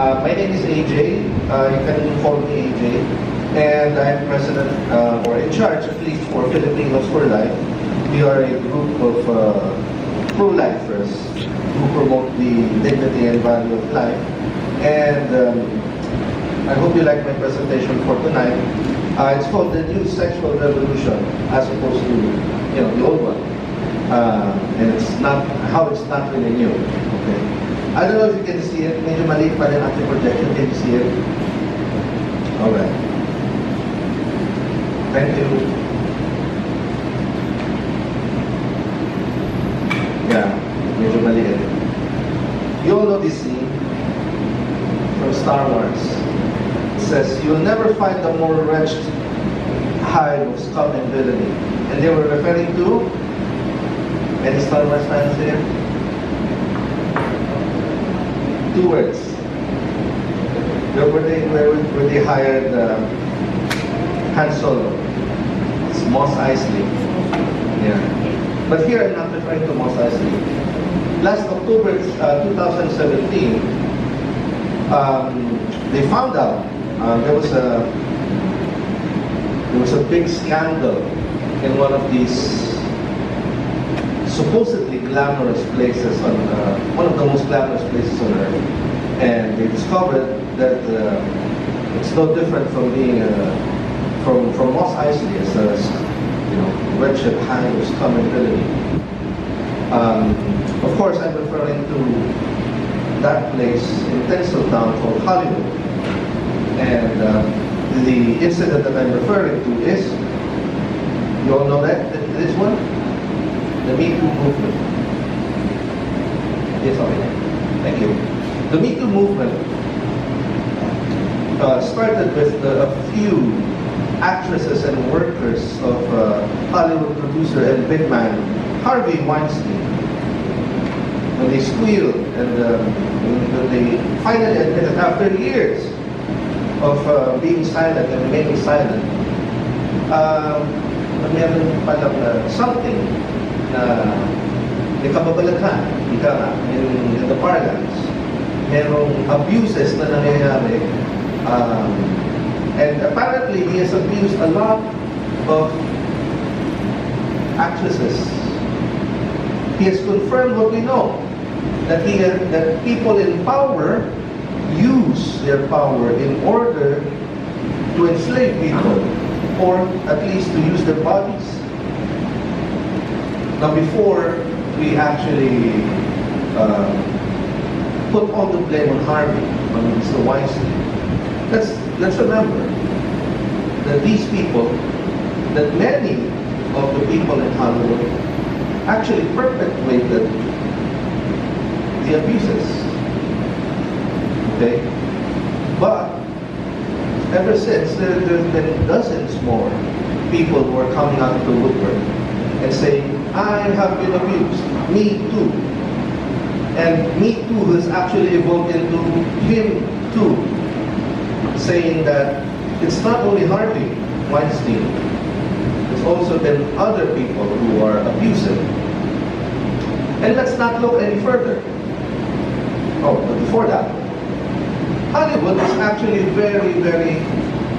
My name is AJ. You can call me AJ. And I'm president, or in charge at least, for Filipinos for Life. We are a group of pro-lifers who promote the dignity and value of life. And I hope you like my presentation for tonight. It's called the New Sexual Revolution, as opposed to the old one. And it's not how it's not really new. Okay. I don't know if you can see it. Medyo maliit pa rin ating projection. Can you see it? All right. Thank you. Yeah, medyo maliit. You all know this scene from Star Wars. It says, "You'll never find a more wretched hive of scum and villainy." And they were referring to any Star Wars fans here? Two words. Where they hired Han Solo. It's Mos Eisley. Yeah. But here I'm not referring to Mos Eisley. Last October 2017, they found out there was a big scandal in one of these supposedly glamorous places on one of the most glamorous places on earth, and they discovered that it's no different from being from Mos Eisley as a wretched hive of scum and villainy. Of course, I'm referring to that place in Tinseltown called Hollywood, and the incident that I'm referring to is, you all know that this one. The Me Too movement. Yes, okay. Thank you. The Me Too movement started with a few actresses and workers of Hollywood producer and big man Harvey Weinstein. When they squealed and when they finally admitted after years of being silent and remaining silent, meron palang something may kababalaghan, in the parlance. Merong abuses na nangyayari. And apparently, he has abused a lot of actresses. He has confirmed what we know, that people in power use their power in order to enslave people, or at least to use their bodies. Now, before we actually put all the blame on Harvey, on Mr. Weinstein, let's remember that these people, that many of the people in Hollywood actually perpetuated the abuses. Okay? But ever since, there have been dozens more people who are coming out of the woodwork and saying, I have been abused. Me too. And Me Too has actually evolved into Him Too, saying that it's not only Harvey Weinstein, it's also been other people who are abusive. And let's not look any further. Oh, but before that, Hollywood is actually very, very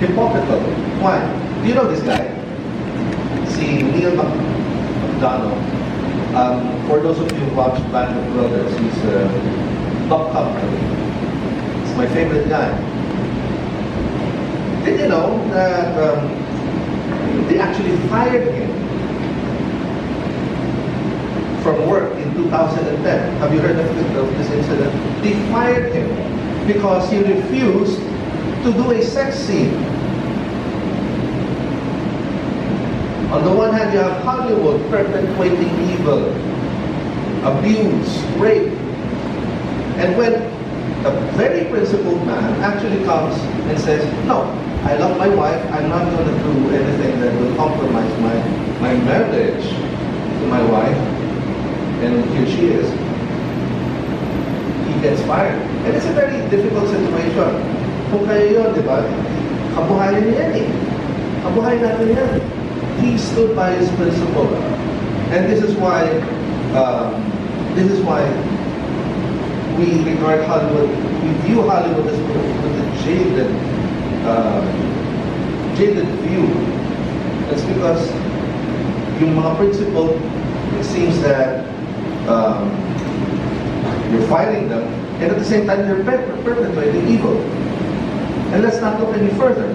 hypocritical. Why? Do you know this guy? See, 𝗦𝗃𝗃𝗃𝗃. For those of you who watch Band of Brothers, he's Doc Humphrey. He's my favorite guy. Did you know that they actually fired him from work in 2010? Have you heard of this incident? They fired him because he refused to do a sex scene. On the one hand, you have Hollywood perpetuating evil, abuse, rape. And when a very principled man actually comes and says, no, I love my wife, I'm not going to do anything that will compromise my marriage to my wife, and here she is, he gets fired. And it's a very difficult situation. Kung kayo yun, di ba? Kabuhayan niya yan eh. Kabuhayan natin yan. He stood by his principle. And this is why we regard Hollywood, we view Hollywood as with a jaded view. That's because yung mga principle, it seems that you're fighting them, and at the same time you're perpetuating evil. And let's not look any further.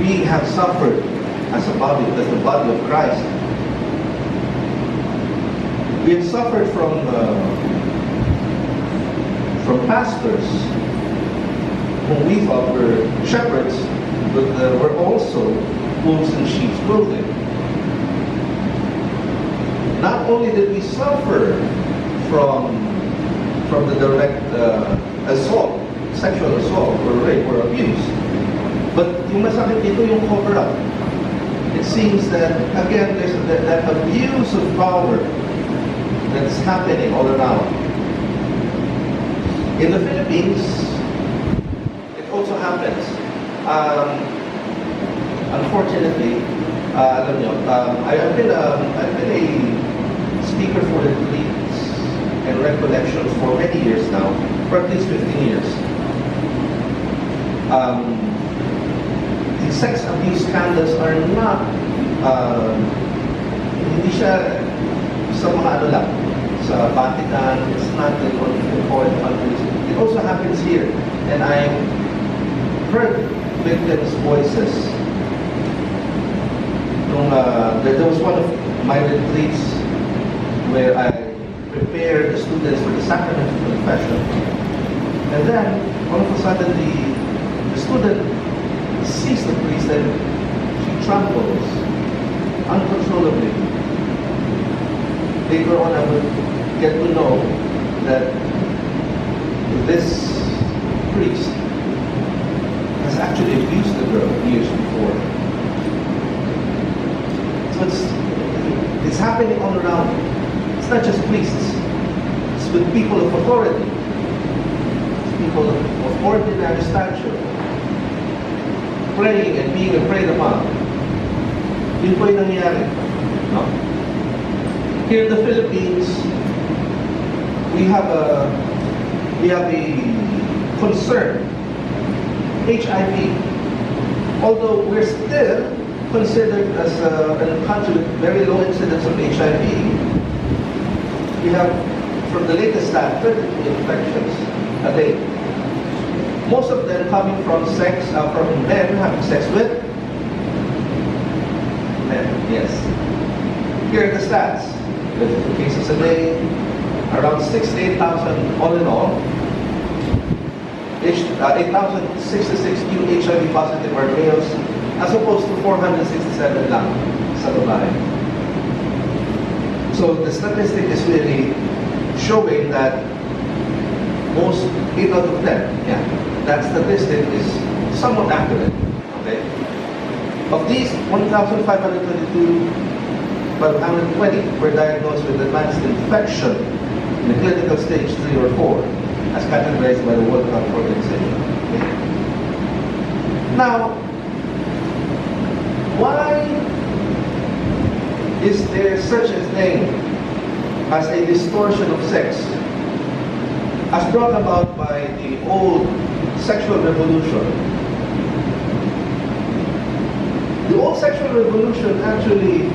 We have suffered as a body, as the body of Christ. We have suffered from pastors whom we thought were shepherds, but were also wolves in sheep's clothing. Not only did we suffer from the direct assault, sexual assault, or rape, or abuse, but yung masakit dito yung cover-up. It seems that, again, there's that abuse of power that's happening all around. In the Philippines, it also happens. Unfortunately, alam nyo, I've been a speaker for retreats and recollections for many years now, for at least 15 years. The sex abuse scandals are not, hindi siya sa mga ano lang, sa Vatican, it's not in foreign countries. It also happens here. And I've heard victims' voices. There was one of my retreats where I prepared the students for the sacrament of confession. And then, all of a sudden, the student sees the priest and she trembles uncontrollably. Later on, I would get to know that this priest has actually abused the girl years before. So it's happening all around. It's not just priests. It's with people of authority. It's people of ordinary stature. Praying and being prayed upon. Yun po yung nangyayari. No? Here in the Philippines, we have a concern. HIV. Although we're still considered as a country with very low incidence of HIV, we have, from the latest stat, 32 infections a day. Most of them coming from from men having sex with men. Yes. Here are the stats. 52 cases a day, around 68,000 all in all. 8,066 new HIV positive are males, as opposed to 467 lang sa babae. So the statistic is really showing that most 8 out of 10, yeah, that statistic is somewhat accurate. Okay. Of these, 1,522, 120 were diagnosed with advanced infection in the clinical stage 3 or 4, as categorized by the World Health Organization. Okay. Now, why is there such a thing as a distortion of sex, as brought about by the old sexual revolution? The old sexual revolution actually,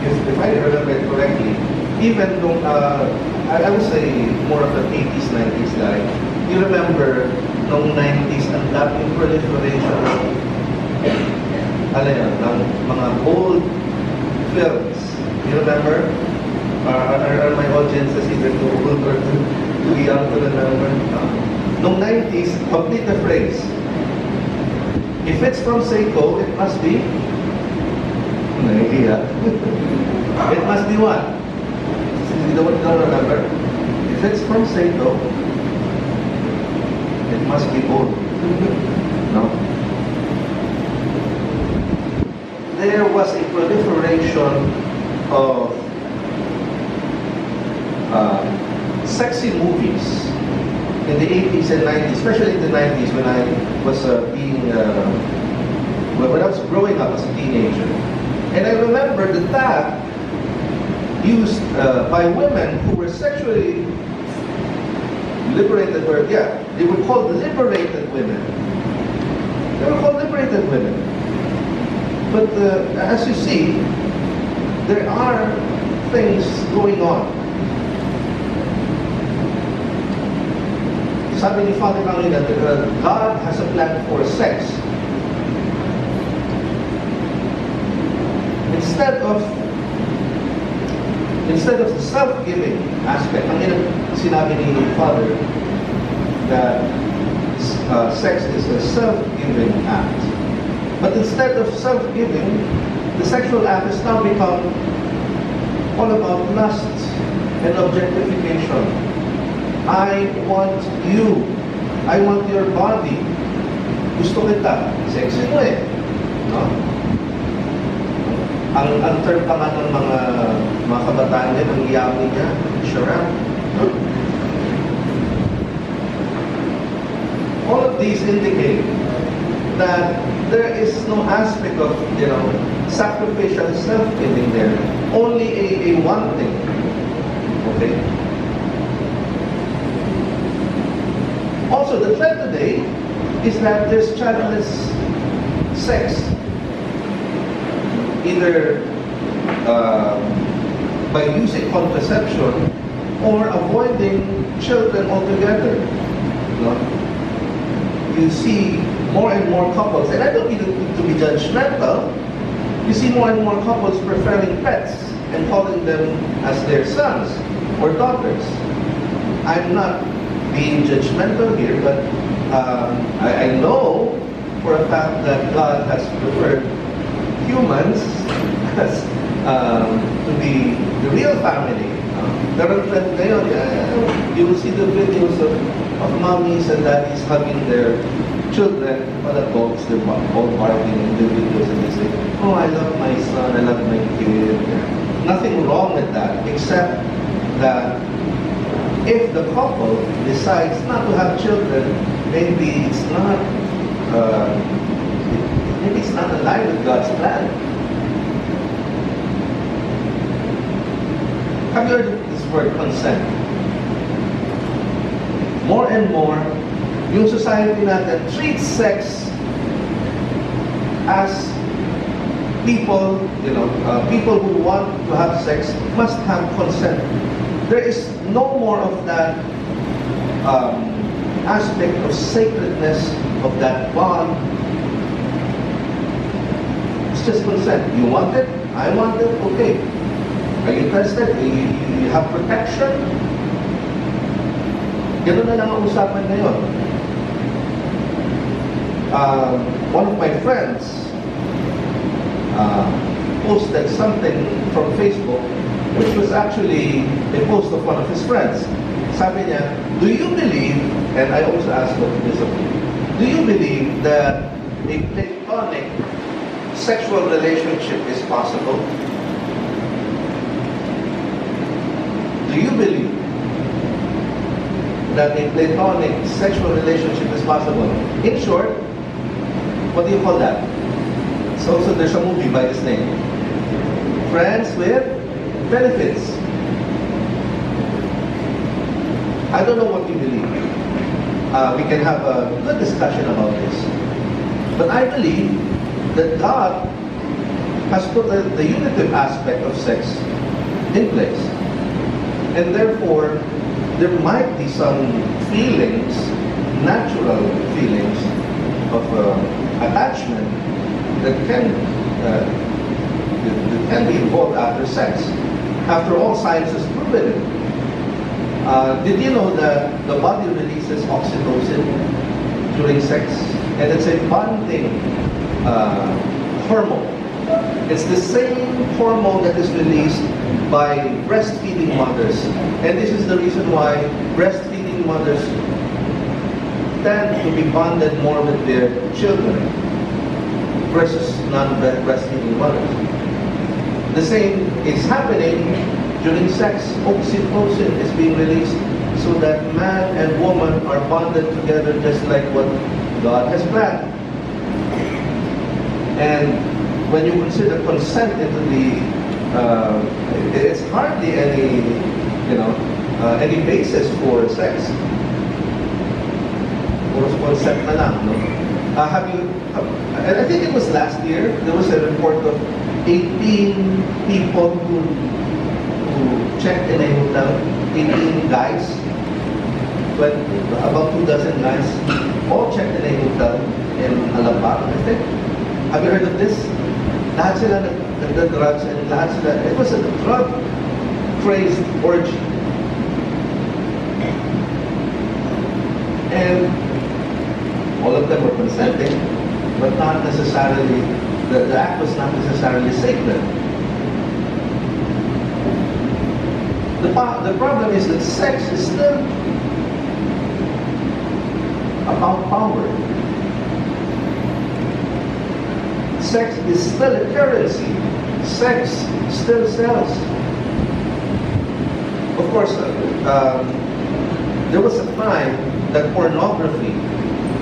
if I remember it correctly, even though I would say more of an 80s, 90s guy, you remember noong 90s ang daming proliferation ng mga old films. You remember? Are my audiences either too old or too young to remember? Noong 90s, complete the phrase. If it's from Seiko, it must be it must be what? You don't remember? If it's from Seiko, it must be old. No? There was a proliferation of sexy movies in the 80s and 90s, especially in the 90s when I was when I was growing up as a teenager. And I remember the used by women who were sexually liberated, or they were called liberated women. They were called liberated women. But as you see, there are things going on. Sabi ni Father kanina, God has a plan for sex. Instead of the self-giving aspect, ang sinabi ni Father that sex is a self-giving act. But instead of self-giving, the sexual act has now become all about lust and objectification. I want you. I want your body. Gusto kita. Sexy mo eh. No? Ang term pa nga ng mga kabataan niya, ang yaman niya, sharap. No? All of these indicate that there is no aspect of, sacrificial self-giving there. Only a wanting. Okay? Also, the trend today is that there's childless sex. Either by using contraception or avoiding children altogether. No? You see more and more couples, and I don't mean to be judgmental, you see more and more couples preferring pets and calling them as their sons or daughters. I'm not being judgmental here, but I know for a fact that God has preferred humans as to be the real family. Pero ngayon, you will see the videos of mommies and daddies hugging their children, other dogs, they're all barking in the videos, and they say, oh, I love my son, I love my kid. Nothing wrong with that, except that if the couple decides not to have children, maybe it's not aligned with God's plan. Have you heard this word consent? More and more, yung society natin treats sex as people, people who want to have sex must have consent. There is no more of that aspect of sacredness of that bond. It's just consent. You want it? I want it? Okay. Are you interested? You have protection? Ganun na lang ang usapan ngayon. One of my friends posted something from Facebook, which was actually a post of one of his friends. Sabi niya, do you believe, and I also asked what this is, do you believe that a platonic sexual relationship is possible? Do you believe that a platonic sexual relationship is possible? In short, what do you call that? So there's a movie by this name. Friends with benefits. I don't know what you believe. We can have a good discussion about this. But I believe that God has put the unitive aspect of sex in place. And therefore, there might be some feelings, natural feelings of attachment that can be involved after sex. After all, science has proven it. Did you know that the body releases oxytocin during sex? And it's a bonding hormone. It's the same hormone that is released by breastfeeding mothers. And this is the reason why breastfeeding mothers tend to be bonded more with their children versus non-breastfeeding mothers. The same is happening during sex. Oxytocin is being released so that man and woman are bonded together just like what God has planned. And when you consider consent into the it's hardly any, any basis for sex. Puro concept na lang, no? And I think it was last year, there was a report of 18 people who checked in a hotel, 18 guys, about 2 dozen guys, all checked in a hotel in 𝗦𝗃𝗃𝗹, I think. Have you heard of this? Lahat sila nagda-drugs and lahat sila, it was a drug-crazed orgy. And all of them were consenting, but not necessarily, the act was not necessarily sacred. The problem is that sex is still about power. Sex is still a currency. Sex still sells. Of course, there was a time that pornography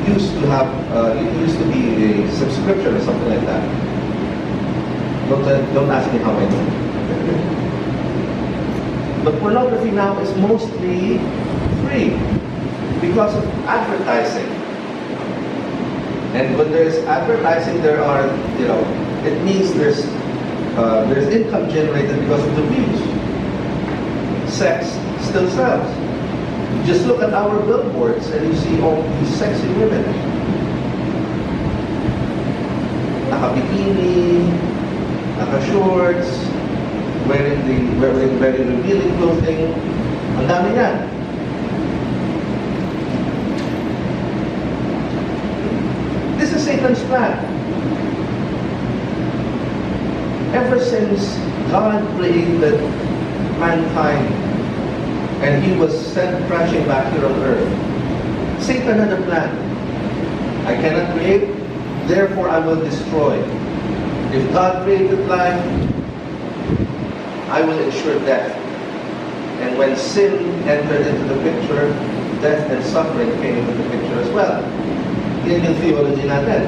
used to be a subscription or something like that. Don't ask me how I know. But pornography now is mostly free because of advertising. And when there's advertising, there are, it means there's income generated because of the views. Sex still sells. Just look at our billboards and you see all these sexy women. Naka-bikini, naka-shorts, wearing very revealing clothing. Ang dami yan. This is Satan's plan. Ever since God created mankind and he was sent crashing back here on earth, Satan had a plan. I cannot create, therefore I will destroy. If God created life, I will ensure death. And when sin entered into the picture, death and suffering came into the picture as well. Yan yung theology natin.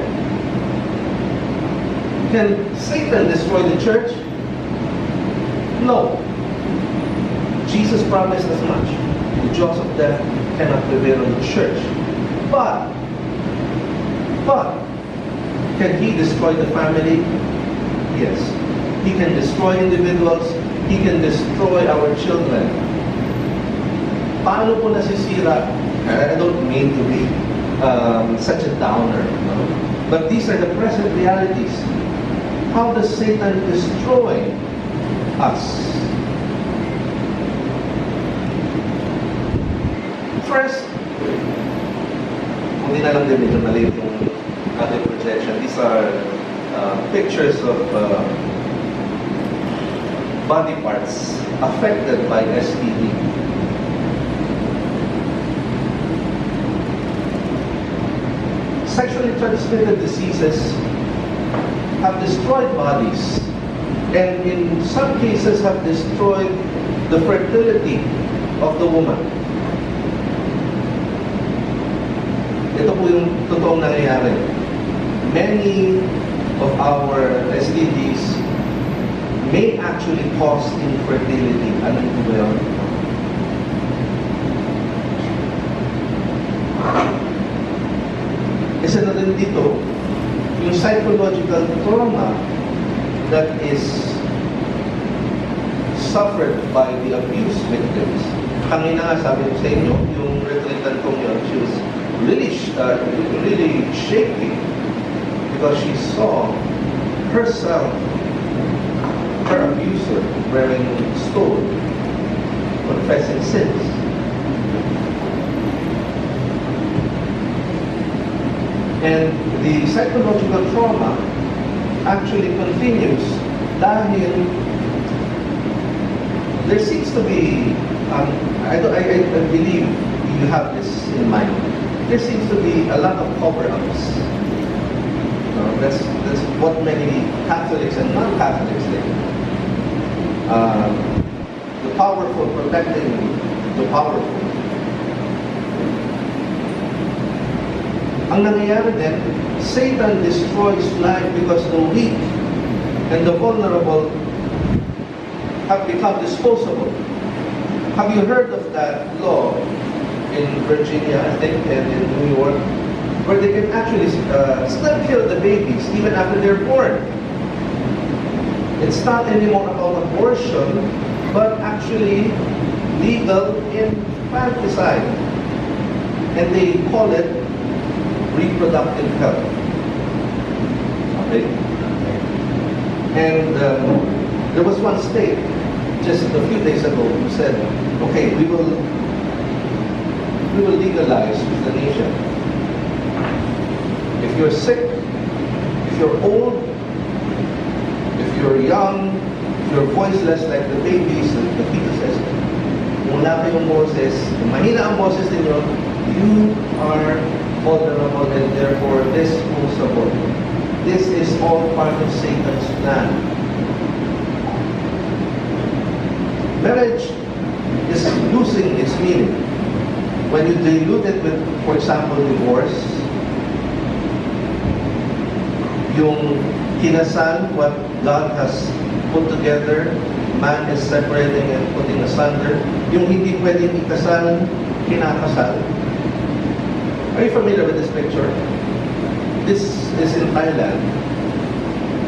Can Satan destroy the church? No. Jesus promised as much. The jaws of death cannot prevail on the church. But, can he destroy the family? Yes. He can destroy individuals. He can destroy our children. Paano po nasisira? I don't mean to be such a downer, but these are the present realities. How does Satan destroy us? First, hindi na lang din medyo maliit yung ating projection. These are pictures of body parts affected by STD. Sexually transmitted diseases have destroyed bodies and in some cases have destroyed the fertility of the woman. Ito po yung totoong nangyayari. Many of our STDs may actually cause infertility. Ano po ba yun? Isa na rin dito, yung psychological trauma that is suffered by the abuse victims. Kanina nga sabi ko sa inyo, yung retritant ko yun, she was really shaking because she saw herself, her abuser, wearing stone, confessing sins. And the psychological trauma actually continues dahil there seems to be, I believe you have this in mind, there seems to be a lot of cover-ups. That's what many Catholics and non-Catholics think. The powerful protecting the powerful. Ang nangyayari din, Satan destroys life because the weak and the vulnerable have become disposable. Have you heard of that law in Virginia, I think, and in New York, where they can actually still kill the babies even after they're born? It's not anymore about abortion, but actually legal infanticide. And they call it reproductive health. Okay? And there was one state just a few days ago who said, okay, we will legalize euthanasia. If you're sick, if you're old, if you're young, if you're voiceless like the babies, the fetuses, kung wala kayong boses, kung mahina ang boses ninyo, you are vulnerable and therefore disposable. This is all part of Satan's plan. Marriage is losing its meaning when you dilute it with, for example, divorce. Yung kinasal, what God has put together, man is separating and putting asunder. Yung hindi pwedeng ikasal, kinakasal. Are you familiar with this picture? This is in Thailand,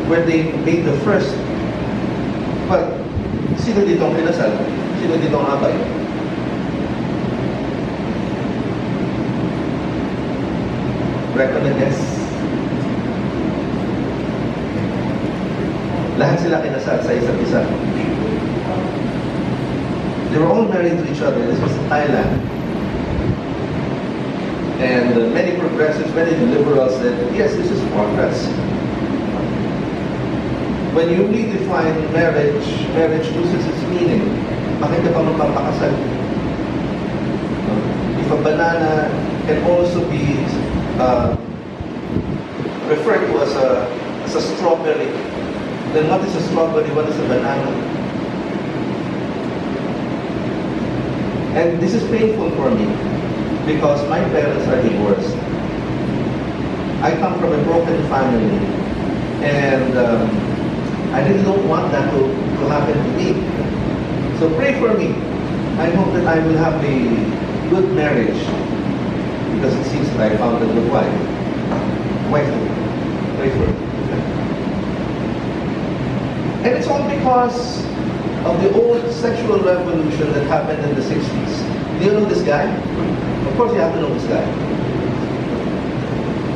where they made the first. But sino dito ang kinasal? Sino dito ang abay? Reckon a guess. Lahat sila kinasal sa isa't isa. They were all married to each other. This was Thailand. And many progressives, many liberals said, yes, this is progress. When you redefine marriage, marriage loses its meaning. Bakit ka pa magpapakasal? If a banana can also be referred to as a strawberry, then what is a strawberry? What is a banana? And this is painful for me because my parents are divorced. I come from a broken family, and I really don't want that to happen to me. So pray for me. I hope that I will have a good marriage, because it seems that I found a good wife. Pray for me. And it's all because of the old sexual revolution that happened in the 60s. Do you know this guy? Of course you have to know this guy.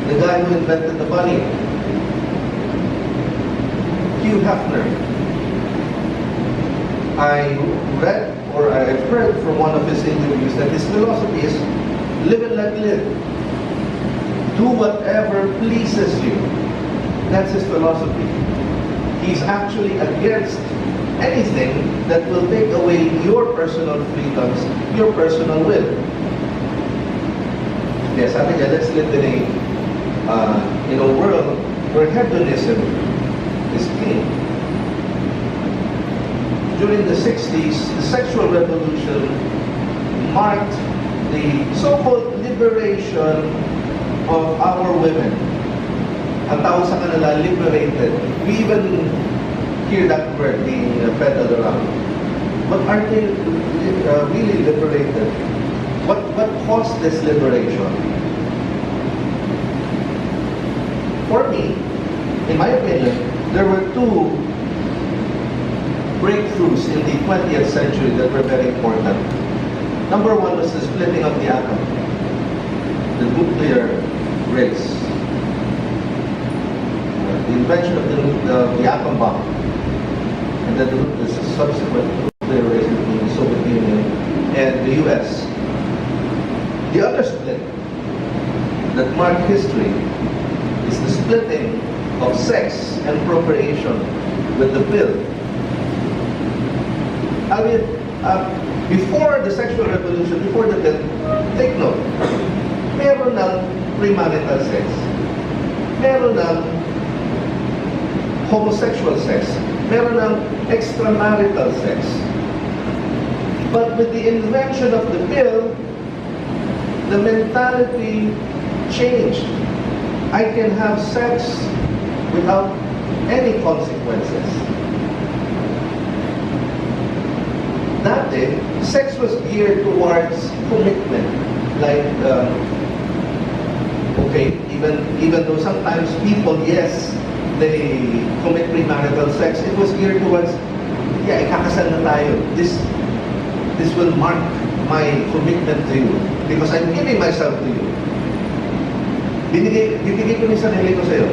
The guy who invented the bunny. 𝗪𝗃𝗃. I read, or I've heard from one of his interviews, that his philosophy is live and let live. Do whatever pleases you. That's his philosophy. He's actually against anything that will take away your personal freedoms, your personal will. Yes, I think let's live in a world where hedonism is king. During the 60s, the sexual revolution marked the so-called liberation of our women. Ang tawag sa kanila, liberated. We even hear that word being peddled around. But are they really liberated? What caused this liberation? For me, in my opinion, there were two breakthroughs in the 20th century that were very important. Number one was the splitting of the atom, the nuclear race. The invention of the atom bomb, and then the subsequent nuclear race between the Soviet Union and the US. The other split that marked history is the splitting of sex and procreation with the pill. I mean, before the sexual revolution, before the pill, take note, meron ng premarital sex, meron ng homosexual sex, meron ng extramarital sex. But with the invention of the pill, the mentality changed. I can have sex without any consequences. dati, sex was geared towards commitment. Like, okay, even though sometimes people, yes, they commit premarital sex, it was geared towards, yeah, ikakasal na tayo. This will mark my commitment to you because I'm giving myself to you. Bibigay ko ni sarili ko sa'yo.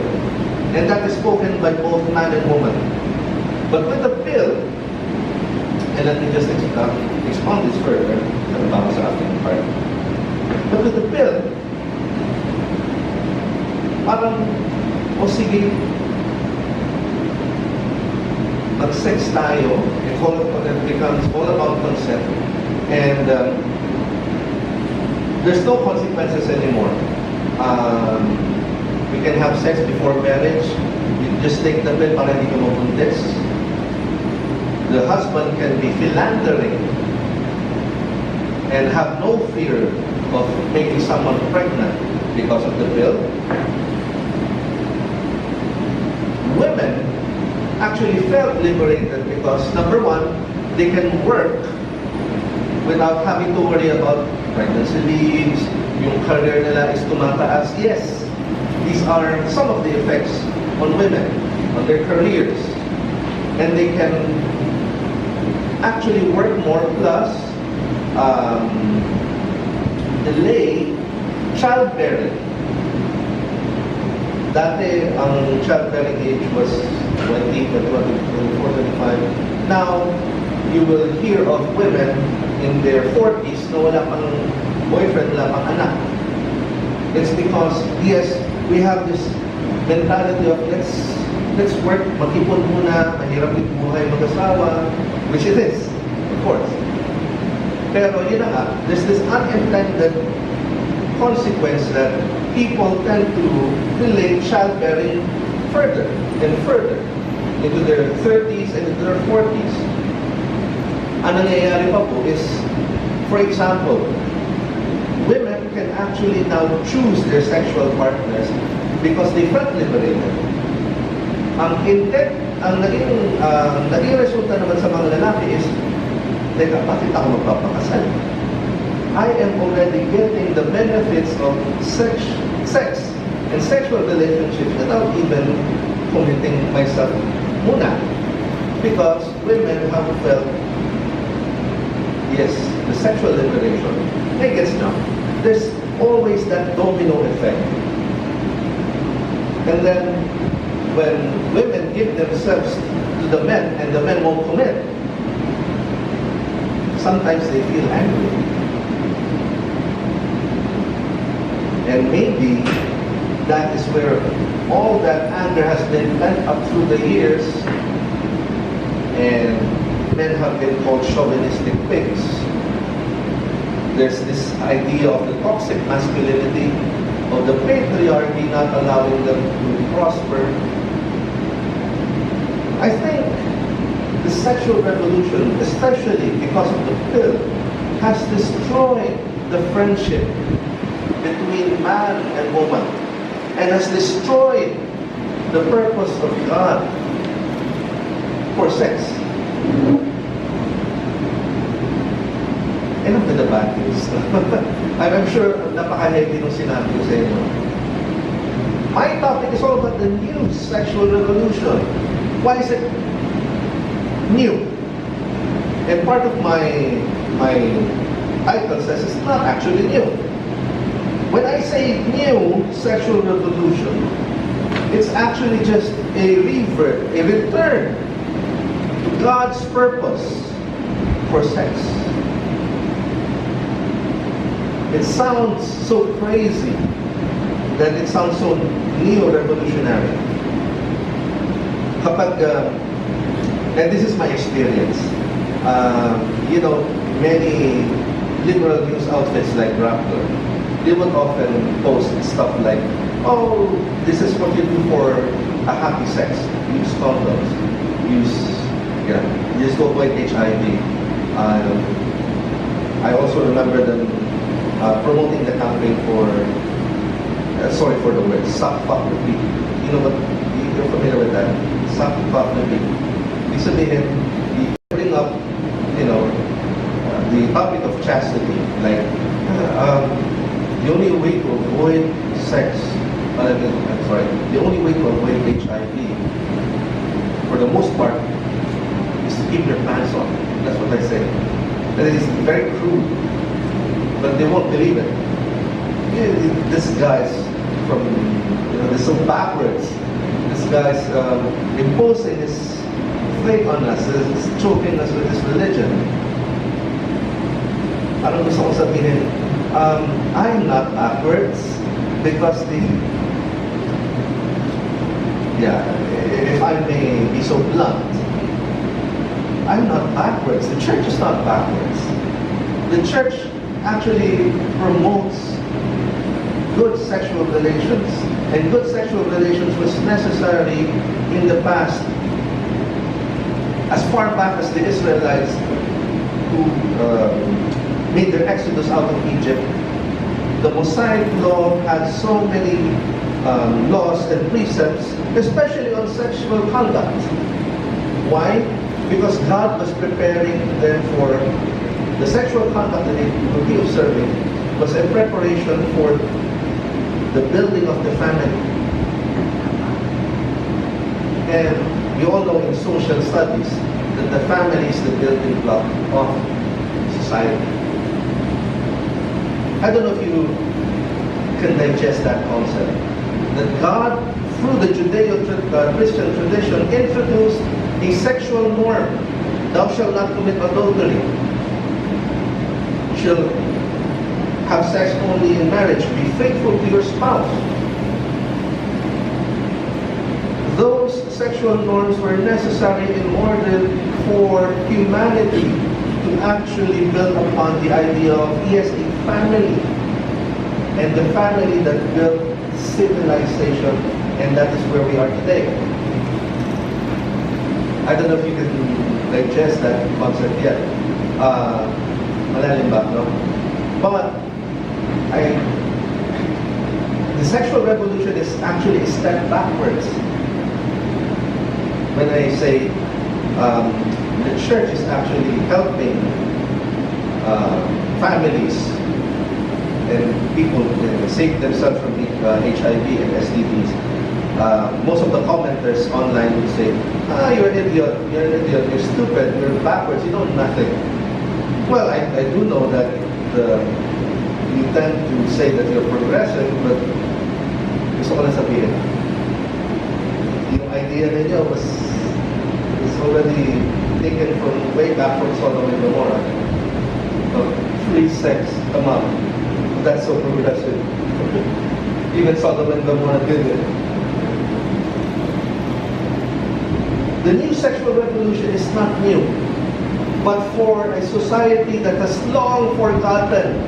And that is spoken by both man and woman. But with the pill, and let me just expound this further, sa ating part. But with the pill, parang, o sige, mag-sex tayo, it becomes all about consent. And there's no consequences anymore. We can have sex before marriage. You just take the pill para hindi ka mabuntis. The husband can be philandering and have no fear of making someone pregnant because of the pill. Women actually felt liberated because, number one, they can work without having to worry about pregnancy leaves, yung career nila is tumataas. Yes, these are some of the effects on women, on their careers. And they can actually work more, plus delay childbearing. Dati, ang childbearing age was 20, 24, 25. Now, you will hear of women in their 40s na wala pang boyfriend, wala pang anak. It's because, yes, we have this mentality of let's work, mag-ipon muna, mahirap yung buhay mag-asawa, which it is, of course. Pero yun na nga, there's this unintended consequence that people tend to delay childbearing further and further into their 30s and into their 40s. Ang nangyayari pa po is, for example, women can actually now choose their sexual partners because they felt liberated. Ang intent, ang naging resulta naman sa mga lalaki is, teka, bakit ako magpapakasal? I am already getting the benefits of sex and sexual relationships without even committing myself muna. Because women have felt, yes, the sexual liberation. I guess now, there's always that domino effect. And then, when women give themselves to the men and the men won't commit, sometimes they feel angry. And maybe that is where all that anger has been pent up through the years, and men have been called chauvinistic pigs. There's this idea of the toxic masculinity, of the patriarchy not allowing them to prosper. I think the sexual revolution, especially because of the pill, has destroyed the friendship between man and woman, and has destroyed the purpose of God for sex. And up to the bad news. I'm sure napaka-heavy nung sinabi ko sa inyo. My topic is all about the new sexual revolution. Why is it new? And part of my title says it's not actually new. When I say new sexual revolution, it's actually just a revert, a return to God's purpose for sex. It sounds so crazy that it sounds so neo-revolutionary. Kapag, and this is my experience, many liberal news outfits like Rappler, they would often post stuff like, oh, this is what you do for a happy sex. Use condoms. Just to avoid HIV. I also remember them promoting the campaign for, sorry for the word, suck, fuck, repeat. You know what, you're familiar with that? Suck, fuck, repeat. Ibig sabihin, you bring up, topic of chastity, like the only way to avoid sex, the only way to avoid HIV, for the most part, is to keep your pants on. That's what I say. That is very crude, but they won't believe it. This guy's from, they're so backwards. This guy's imposing his faith on us, is choking us with his religion. Ano gusto kong sabihin? I'm not backwards because if I may be so blunt, I'm not backwards. The church is not backwards. The church actually promotes good sexual relations. And good sexual relations was necessary in the past. As far back as the Israelites who made their exodus out of Egypt, the Mosaic law had so many laws and precepts, especially on sexual conduct. Why? Because God was preparing them for the sexual conduct that they would be observing was a preparation for the building of the family. And you all know in social studies that the family is the building block of society. I don't know if you can digest that concept. That God, through the Judeo-Christian tradition, introduced a sexual norm. Thou shalt not commit adultery. You shall have sex only in marriage. Be faithful to your spouse. Those sexual norms were necessary in order for humanity to actually build upon the idea of a family. And the family that built civilization, and that is where we are today. I don't know if you can digest that concept yet. Malalim ba, no? But the sexual revolution is actually a step backwards. When I say the church is actually helping families and people save themselves from HIV and STDs, most of the commenters online would say, you're an idiot, you're stupid, you're backwards, you know nothing. Well, I do know that you tend to say that you're progressive, but gusto ko lang sabihin, yung idea ninyo was already taken from way back from Sodom and Gomorrah. Free sex, come on. That's so progressive. Even Sodom and Gomorrah did it. The new sexual revolution is not new, but for a society that has long forgotten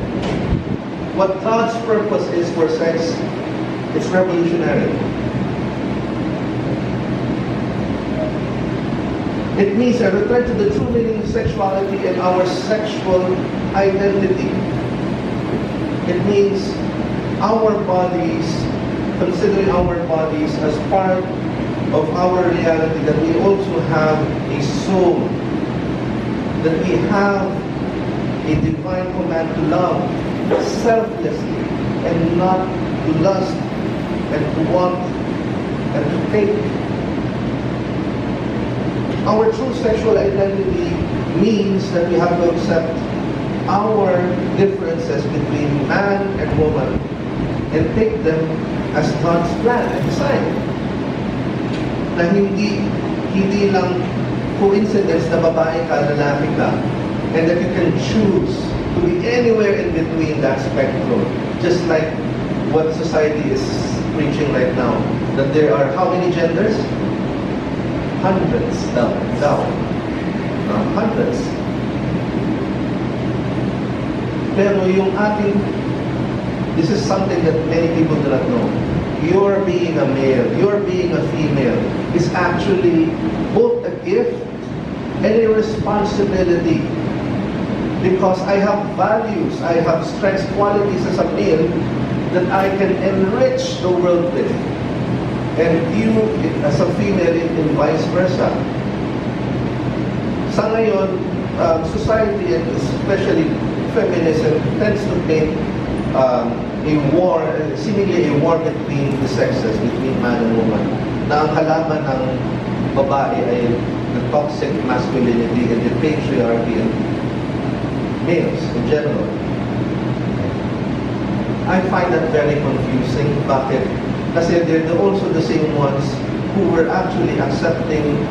what God's purpose is for sex, it's revolutionary. It means a return to the true meaning of sexuality and our sexual identity. It means our bodies, considering our bodies as part of our reality, that we also have a soul, that we have a divine command to love selflessly and not to lust and to want and to take. Our true sexual identity means that we have to accept our differences between man and woman and take them as God's plan and design. Na hindi lang coincidence na babae ka, lalaki ka, and that you can choose to be anywhere in between that spectrum. Just like what society is preaching right now, that there are how many genders? Hundreds now. Hundreds. Pero yung ating, this is something that many people do not know. Your being a male, your being a female is actually both a gift and a responsibility. Because I have values, I have strengths, qualities as a male that I can enrich the world with. And you, as a female, and vice versa. Sa ngayon, society, and especially feminism, tends to paint a war, seemingly a war between the sexes, between man and woman. Na ang halaman ng babae ay the toxic masculinity and the patriarchy and males in general. I find that very confusing. Bakit? Kasi they're also the same ones who were actually accepting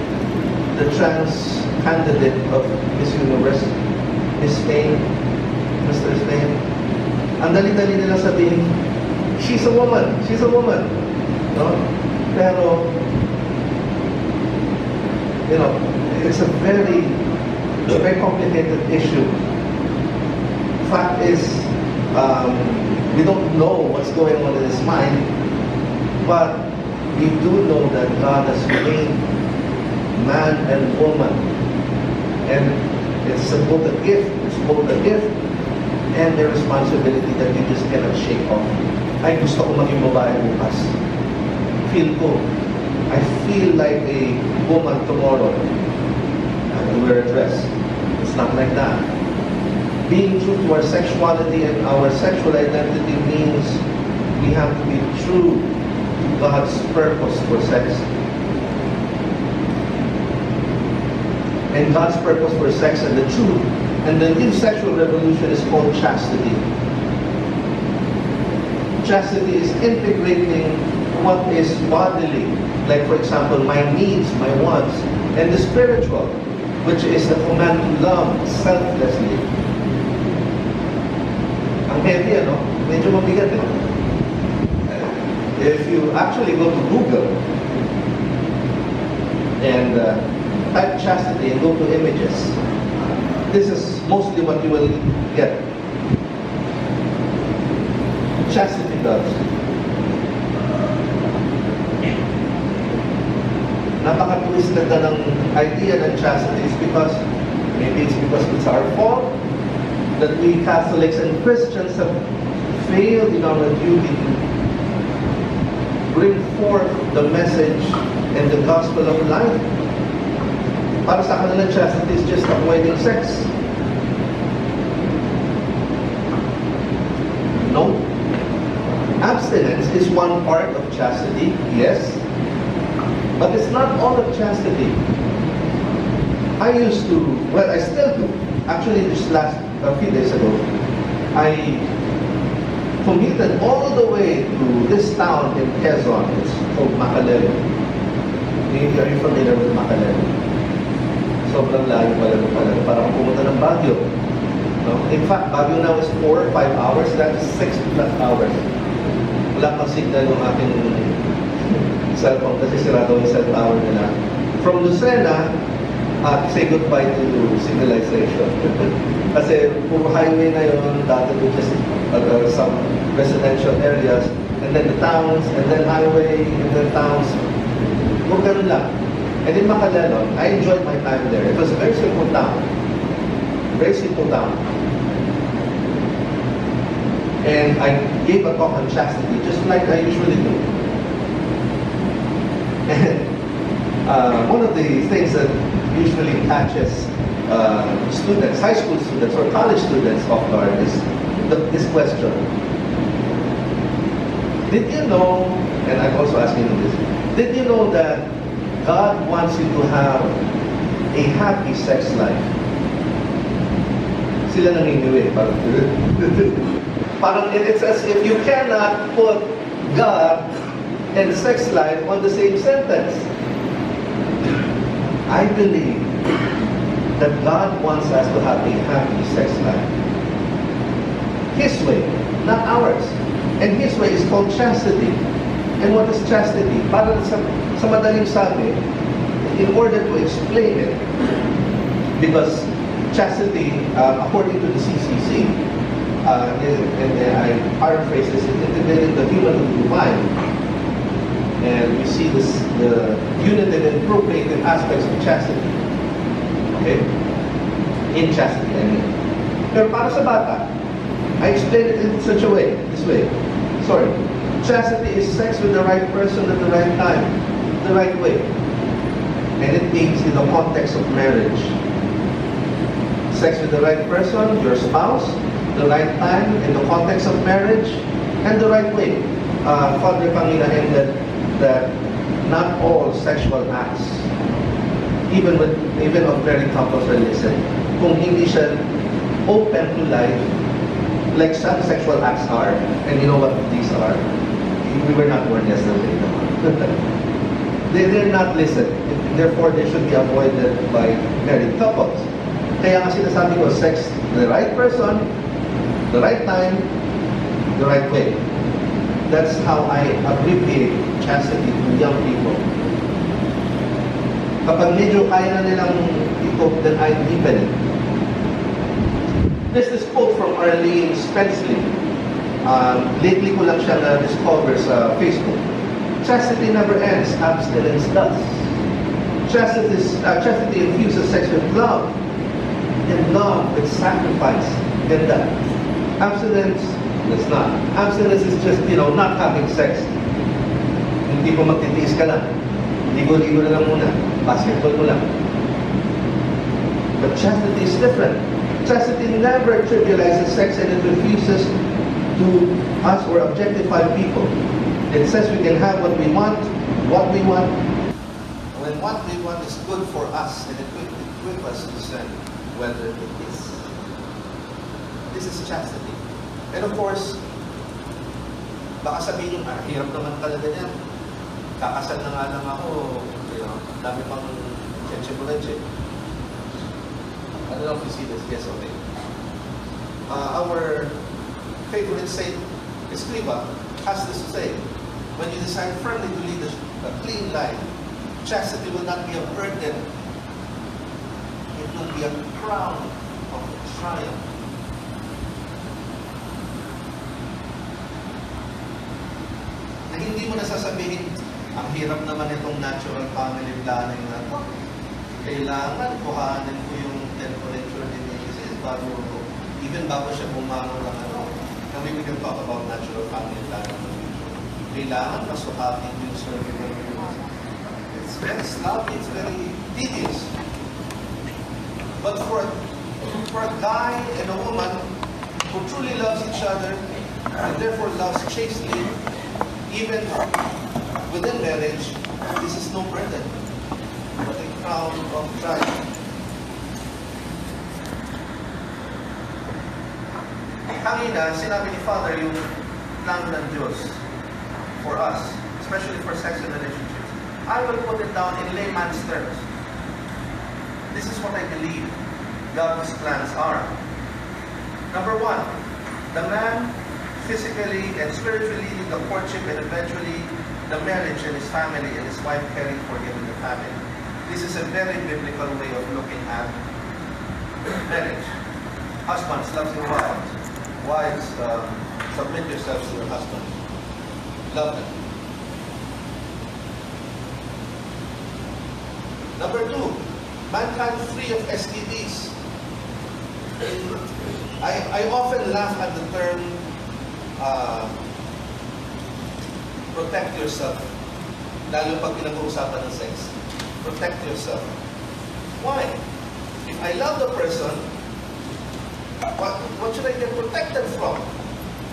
the trans candidate of Miss Universe, Miss Spain, Mr. Spain. Ang dali-dali nila sabihin, she's a woman, no? Pero, you know, it's a very complicated issue. Fact is, we don't know what's going on in his mind, but we do know that God has made man and woman, and it's both a gift and a responsibility that you just cannot shake off. Ay, gusto ko maging babae bukas. I feel like a woman tomorrow. I have to wear a dress. It's not like that. Being true to our sexuality and our sexual identity means we have to be true to God's purpose for sex. And God's purpose for sex and the truth and the new sexual revolution is called chastity. Chastity is integrating what is bodily, like for example, my needs, my wants, and the spiritual, which is the command to love selflessly. Ang heavy, ano? Medyo mabigat, eh? If you actually go to Google and type chastity and go to images, this is mostly what you will get. Chastity does. Napaka-twisted na ng idea ng chastity is because, maybe it's because it's our fault that we Catholics and Christians have failed in our duty to bring forth the message and the gospel of life. Para sa kanila, chastity is just avoiding sex. No. Abstinence is one part of chastity, yes. But it's not all of chastity. I used to, well, I still do. Actually, just a few days ago, I commuted all the way to this town in Quezon. It's called 𝗦𝗃𝗃𝗃𝗃. Are you familiar with 𝗦𝗃𝗃𝗃𝗃? Sobrang layo pala, parang pumunta ng Baguio. No? In fact, Baguio now is 4 or 5 hours, that's 6+ hours. Wala pang signal yung aking cellphone kasi sira daw yung cell tower nila. From Lucena, say goodbye to civilization. Kasi puro highway na yun, dati just some residential areas, and then the towns, and then highway, and then towns. Kung ganun lang. And in 𝗦𝗃𝗃𝗃𝗃, I enjoyed my time there. It was a very simple town. Very simple town. And I gave a talk on chastity, just like I usually do. And one of the things that usually catches students, high school students or college students off guard is this question. Did you know, and I'm also asking you this, did you know that God wants you to have a happy sex life? Sila nangingiwi. Parang it's as if you cannot put God and sex life on the same sentence. I believe that God wants us to have a happy sex life. His way, not ours. And His way is called chastity. And what is chastity? Para sa madaling sabi, in order to explain it, because chastity, according to the CCC, and I paraphrase this, is integrating the human and the divine. And we see the unitive and procreative aspects of chastity. Okay? In chastity, I mean. Pero para sa bata, I explain it in such a way, this way. Sorry. Chastity is sex with the right person at the right time, the right way. And it means in the context of marriage. sex with the right person, your spouse, the right time, in the context of marriage, and the right way. Father Pangina ended that not all sexual acts, even of married couples, are illicit. Kung hindi siya open to life, like some sexual acts are, and you know what these are. We were not born yesterday. They're not licit. Therefore, they should be avoided by married couples. Kaya nga sinasabi ko, sex, the right person, the right time, the right way. That's how I abbreviate chastity to young people. Kapag medyo kaya na nilang i-cope, then I deepen it. This is quote from Arlene Spenceley. Lately ko lang siya na-discover sa Facebook. Chastity never ends, abstinence does. Chastity infuses sex with love, and love with sacrifice. And that abstinence is not. Abstinence is just, not having sex. Hindi ko magtitiis ka lang. Ligo-ligo na lang muna. Basketball mo lang. But chastity is different. Chastity never trivializes sex, and it refuses to us or objectify people. It says we can have what we want, when what we want is good for us, and it equips us to discern whether it is. This is chastity. And of course, baka sabihin yung, hirap naman talaga niyan. Kakasal na nga lang ako, dami pang 𝗦𝗃𝗃𝗃𝗃. I don't know if you see this. Yes, okay. Our favorite saint, 𝗦𝗃𝗃𝗃𝗃, has this to say: when you decide firmly to lead a clean life, chastity will not be a burden. It will be a crown of triumph. Na hindi mo nasasabihin, ang hirap naman itong natural family planning na ito. Kailangan kuhanin ko yung temperature disease bago siya bumangon ng Now we can talk about natural family planning. Kailangan masukatin yung cervical mucus. It's very sloppy, it's very tedious. But for a guy and a woman who truly loves each other and therefore loves chastely, even within marriage, this is no burden, but a crown of triumph. Kanina, sinabi ni Father yung plano ng Diyos for us, especially for sexual relationships. I will put it down in layman's terms. This is what I believe God's plans are. Number one, the man physically and spiritually in the courtship, and eventually the marriage and his family and his wife caring for him in the family. This is a very biblical way of looking at marriage. Husbands, love your wives. Wives, submit yourselves to your husband. Love them. Number two, mankind free of STDs. I often laugh at the term protect yourself. Lalo pag pinag-uusapan ng sex. Protect yourself. Why? If I love the person, what should I get protected from?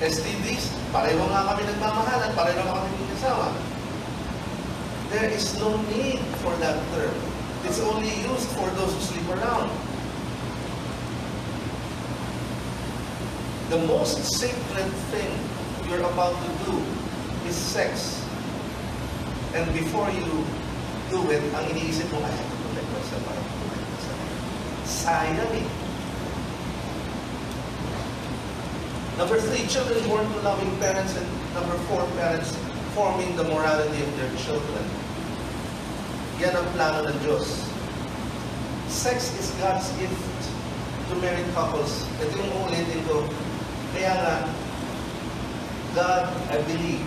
STDs? Pareho nga kami nagmamahalan, pareho nga kami nagkasawa. There is no need for that term. It's only used for those who sleep around. The most sacred thing you're about to do is sex. And before you do it, ang iniisip mo, I have to protect myself, I have to protect myself. Sayang eh. Number three, children born to loving parents, and number four, parents forming the morality of their children. Yan ang plano ng Diyos. Sex is God's gift to married couples. Ito yung uulitin ko. Kaya nga, God, I believe,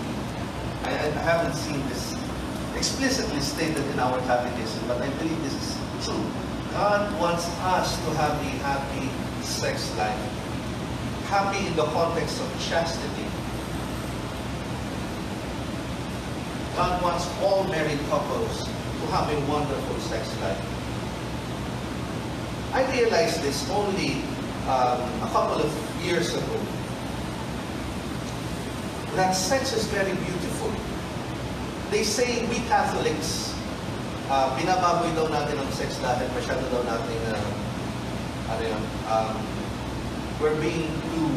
I haven't seen this explicitly stated in our catechism, but I believe this is true. God wants us to have a happy sex life. Happy in the context of chastity. God wants all married couples to have a wonderful sex life. I realized this only a couple of years ago, that sex is very beautiful. They say we Catholics, binababoy daw natin ang sex dahil masyado daw natin, we're being too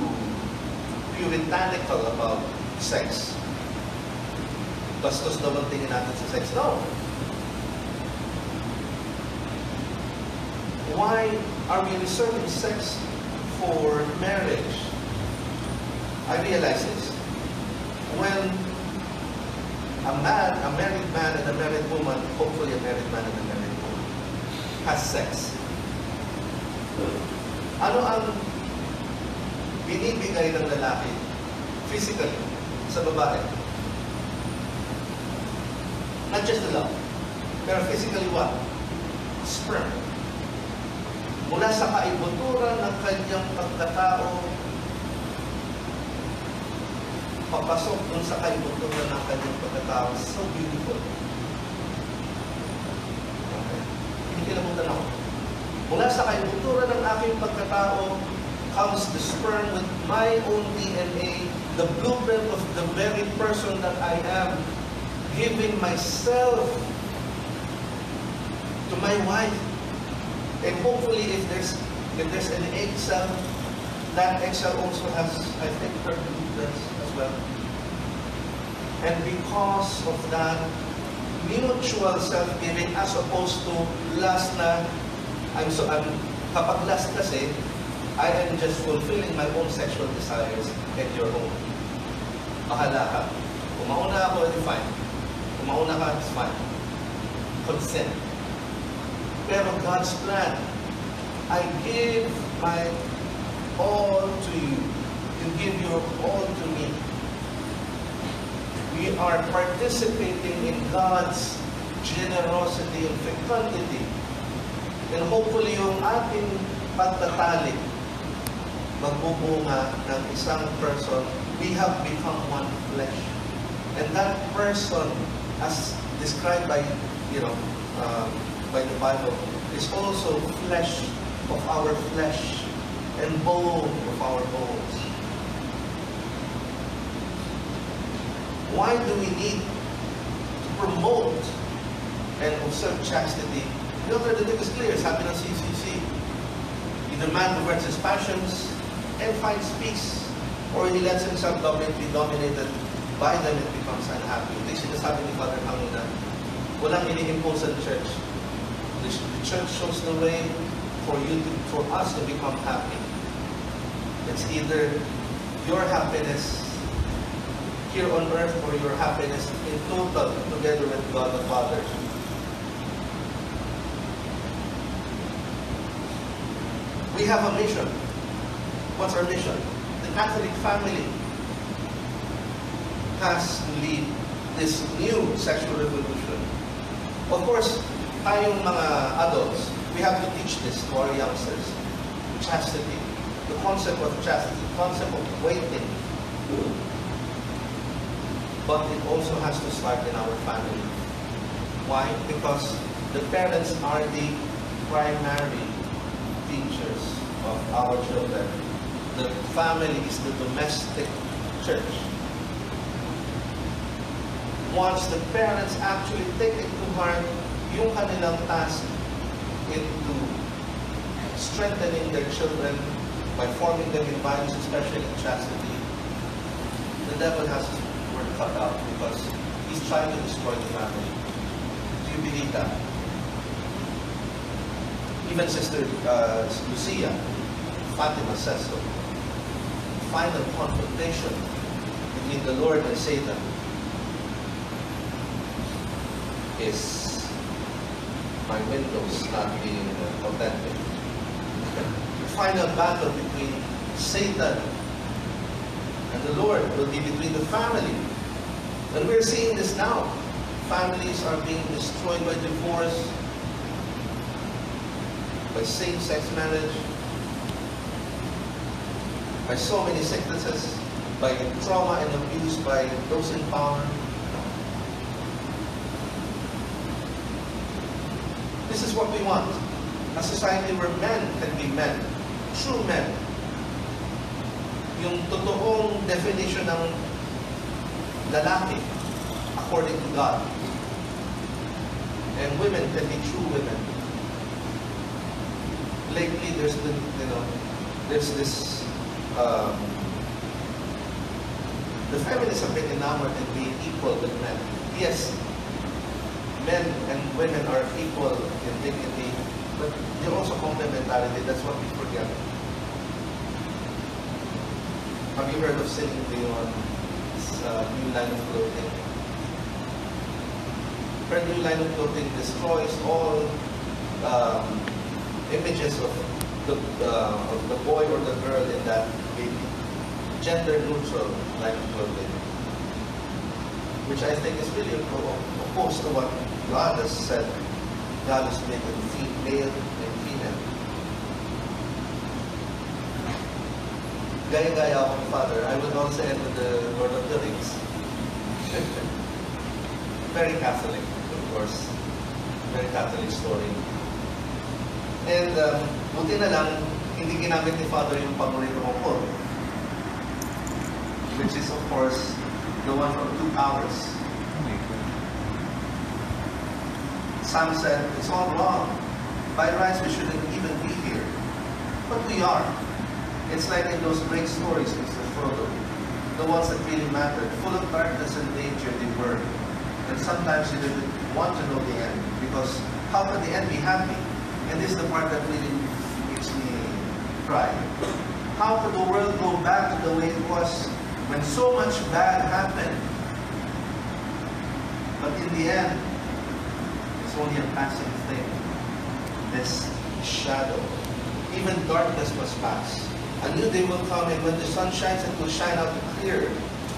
puritanical about sex. Bastos daw ang tingin natin sa sex. No. Why are we reserving sex for marriage? I realize this. When a married man and a married woman, hopefully a married man and a married woman, has sex, ano ang binibigay ng lalaki physically sa babae? Not just the love, pero physically what? Sperm. Mula sa kaibuturan ng kanyang pagkatao, papasok dun sa kaibuturan ng kanyang pagkatao. So beautiful. Okay. Kinikilamutan ako. Mula sa kaibuturan ng aking pagkatao comes the sperm with my own DNA, the blueprint of the very person that I am, giving myself to my wife. And hopefully, if there's an egg cell, that egg cell also has, I think, her blueprints as well. And because of that mutual self-giving, as opposed to lust na, kapag lust kasi, I am just fulfilling my own sexual desires and your own. Bahala ka. Kung mauna ako, it's fine. Kung mauna ka, it's fine. Consent. Pero God's plan, I give my all to you. You give your all to me. We are participating in God's generosity and fecundity. And hopefully yung ating pagtatalik magbubunga ng isang person. We have become one flesh. And that person, as described by, by the Bible, is also flesh of our flesh and bone of our bones. Why do we need to promote and observe chastity? The alternative is clear. Sabi ng CCC, either man perverts his passions and finds peace, or he lets himself be dominated by them and becomes unhappy. Ito yung sinasabi ni Father Hanguna. Walang ini-impose sa church. The church shows the way for us to become happy. It's either your happiness here on earth or your happiness in total together with God the Father. We have a mission. What's our mission? The Catholic family has to lead this new sexual revolution. Of course, tayong mga adults, we have to teach this to our youngsters. Chastity, the concept of chastity, the concept of waiting. But it also has to start in our family. Why? Because the parents are the primary teachers of our children. The family is the domestic church. Once the parents actually take it to heart, yung kanilang task into strengthening their children by forming them in values, especially in chastity, the devil has his work cut out because he's trying to destroy the family. Do you believe that? Even Sister Lucia, Fatima says so. Final confrontation between the Lord and Satan is my windows not being authentic. The final battle between Satan and the Lord will be between the family. And we're seeing this now. Families are being destroyed by divorce, by same-sex marriage, by so many sicknesses, by trauma and abuse by those in power. This is what we want. a society where men can be men, true men. Yung totoong definition ng lalaki according to God. And women can be true women. Lately, there's this the feminists have been enamored in being equal with men. Yes, men and women are equal in dignity, but they're also complementarity. That's what we forget. Have you heard of Celine Dion's new line of clothing? Her new line of clothing destroys all images of the boy or the girl in that baby. Gender neutral line of clothing, which I think is really opposed to what God has said. God has made them male and female. 𝗦𝗃𝗃𝗹𝗹, Father, I would also end with the 𝗦𝗃𝗃𝗃𝗃. Very Catholic, of course. Very Catholic story. And buti na lang, hindi ginamit ni Father yung paborito mong quote, which is, of course, the one from 𝗥𝗲𝘃𝗹. Sam said, it's all wrong. By rights, we shouldn't even be here. But we are. It's like in those great stories, Mr. Frodo, the ones that really mattered. Full of darkness and danger they were. And sometimes you didn't want to know the end, because how could the end be happy? And this is the part that really makes me cry. How could the world go back to the way it was when so much bad happened? But in the end, it's only a passing thing. This shadow. Even darkness must pass. A new day will come, and when the sun shines, it will shine out clear.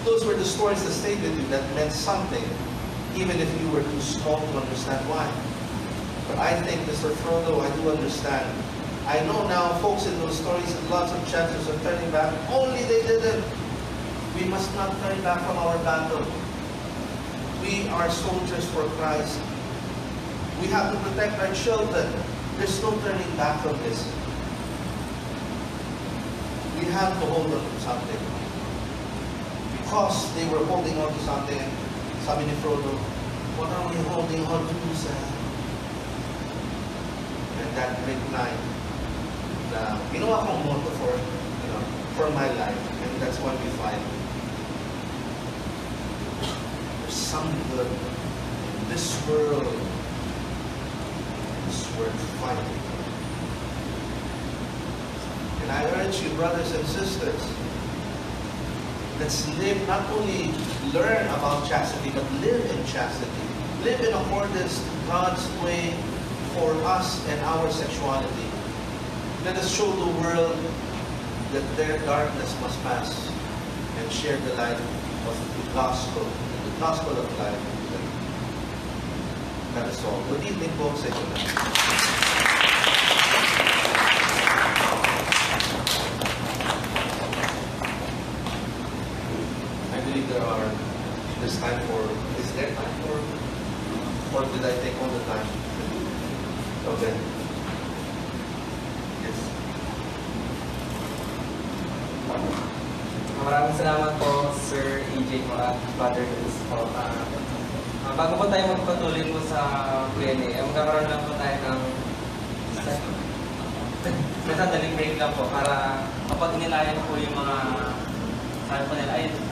Those were the stories that stayed with you, that meant something, even if you were too small to understand why. But I think, Mr. Frodo, I do understand. I know now folks in those stories had lots of chances of turning back, only they didn't. We must not turn back from our battle. We are soldiers for Christ. We have to protect our children. There's no turning back from this. We have to hold on to something. Because they were holding on to something, sabi ni Frodo, what are we holding on to, sir? And that great line na ginawa kong motto for my life, and that's why we fight. There's some good in this world. It's worth fighting. And I urge you, brothers and sisters, let's live, not only learn about chastity, but live in chastity. Live in accordance to God's way for us and our sexuality. Let us show the world that their darkness must pass and share the light of the gospel of life. That is all. Good evening po sa inyo. I believe there's time for, is there time for, or did I take all the time? Okay. Yes. Maraming salamat po, Sir EJ mo at Father Luis po. Bago po tayo magpatuloy po sa Q&A, magkakaroon lang po tayo ng sandaling break lang po para kapag nilayan po yung mga sabi po nila, ay